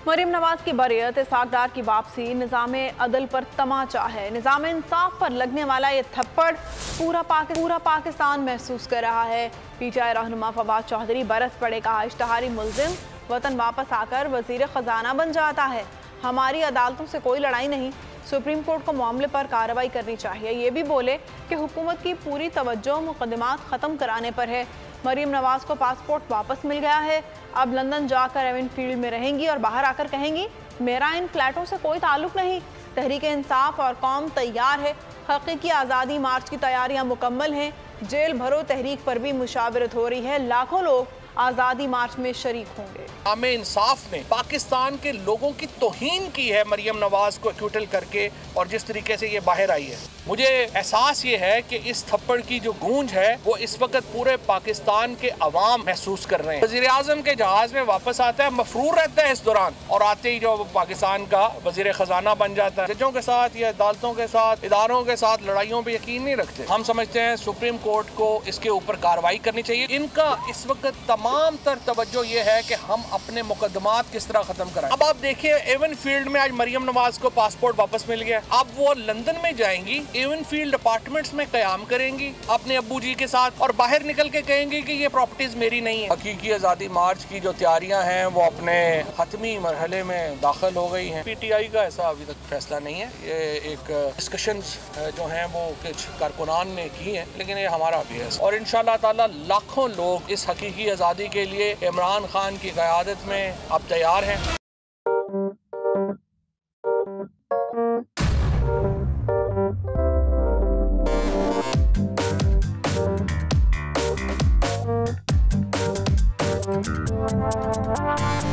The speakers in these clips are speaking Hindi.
मरियम नवाज की बरियत, इसाकदार की वापसी निज़ाम अदल पर तमाचा है। निज़ाम इंसाफ पर लगने वाला ये थप्पड़ पूरा पाकिस्तान महसूस कर रहा है। पीटीआई रहनुमा फवाद चौधरी बरस पड़े कहा, इश्तहारी मुल्जिम वतन वापस आकर वजीर खजाना बन जाता है। हमारी अदालतों से कोई लड़ाई नहीं, सुप्रीम कोर्ट को मामले पर कार्रवाई करनी चाहिए। ये भी बोले कि हुकूमत की पूरी तवज्जो मुकदमात ख़त्म कराने पर है। मरियम नवाज को पासपोर्ट वापस मिल गया है, अब लंदन जाकर एवन फील्ड में रहेंगी और बाहर आकर कहेंगी मेरा इन फ्लैटों से कोई ताल्लुक नहीं। तहरीक इंसाफ और कौम तैयार है, हकीकी आज़ादी मार्च की तैयारियां मुकम्मल हैं। जेल भरो तहरीक पर भी मुशावरत हो रही है, लाखों लोग आज़ादी मार्च में शरीक होंगे। आमे इंसाफ ने पाकिस्तान के लोगों की तौहीन की है मरियम नवाज को एक्यूटल करके, और जिस तरीके से ये बाहर आई है, मुझे एहसास ये है कि इस थप्पड़ की जो गूंज है वो इस वक्त पूरे पाकिस्तान के अवाम महसूस कर रहे हैं। वज़ीर आज़म के जहाज में वापस आता है, मफरूर रहता है इस दौरान, और आते ही जो पाकिस्तान का वज़ीर खजाना बन जाता है। जजों के साथ या अदालतों के साथ, इदारों के साथ लड़ाइयों पर यकीन नहीं रखते। हम समझते हैं सुप्रीम कोर्ट को इसके ऊपर कार्रवाई करनी चाहिए। इनका इस वक्त तमाम तर तवज्जो ये है कि हम अपने मुकदमात किस तरह खत्म कराएं। अब आप देखिए, एवन फील्ड में आज मरियम नवाज को पासपोर्ट वापस मिल गया। अब वो लंदन में जाएंगी, एवन फील्ड अपार्टमेंट्स में क़याम करेंगी अपने अब्बू जी के साथ, और बाहर निकल के कहेंगी कि ये प्रॉपर्टीज मेरी नहीं है। हकीकी आज़ादी मार्च की जो तैयारियां हैं वो अपने हतमी मरहले में दाखिल हो गई हैं। पीटीआई का ऐसा अभी तक फैसला नहीं है, ये एक डिस्कशंस जो हैं वो कुछ कारकुनान ने की हैं, लेकिन ये हमारा भी है। और इंशाअल्लाह ताला लाखों लोग इस हकीकी आज़ादी के लिए इमरान खान की क़यादत में अब तैयार हैं।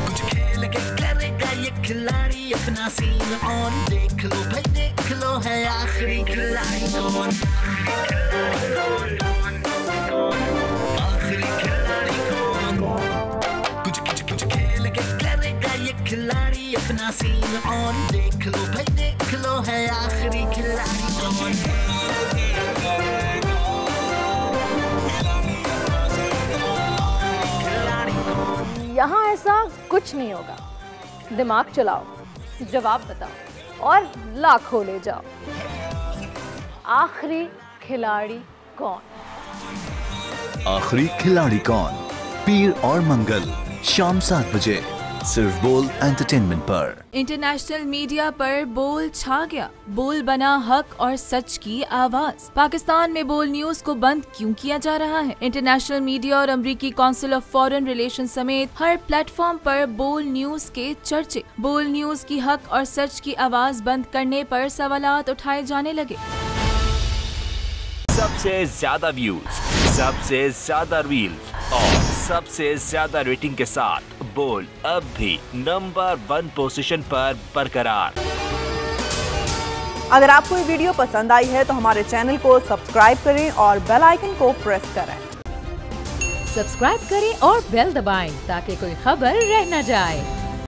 कुछ खेल के करेगा ये खिलाड़ी अपना सीन ऑन, देख लो भाई देख लो, है आखिरी खिलाड़ी कौन, आखिरी खिलाड़ी कौन। कुछ खेल के करेगा ये खिलाड़ी अपना सीन ऑन, देख लो भाई देख लो, है आखिरी खिलाड़ी कौन। यहाँ ऐसा कुछ नहीं होगा, दिमाग चलाओ, जवाब बताओ और लाखों ले जाओ। आखिरी खिलाड़ी कौन? आखिरी खिलाड़ी कौन, पीर और मंगल शाम 7 बजे सिर्फ बोल एंटरटेनमेंट पर। इंटरनेशनल मीडिया पर बोल छा गया, बोल बना हक और सच की आवाज। पाकिस्तान में बोल न्यूज को बंद क्यों किया जा रहा है? इंटरनेशनल मीडिया और अमेरिकी काउंसिल ऑफ फॉरेन रिलेशन समेत हर प्लेटफॉर्म पर बोल न्यूज के चर्चे। बोल न्यूज की हक और सच की आवाज बंद करने पर सवालात उठाए जाने लगे। सबसे ज्यादा व्यूज, सबसे ज्यादा रील्स और सबसे ज्यादा रेटिंग के साथ बोल अब भी नंबर 1 पोजीशन पर बरकरार। अगर आपको ये वीडियो पसंद आई है तो हमारे चैनल को सब्सक्राइब करें और बेल आइकन को प्रेस करें। सब्सक्राइब करें और बेल दबाएं ताकि कोई खबर रह न जाए।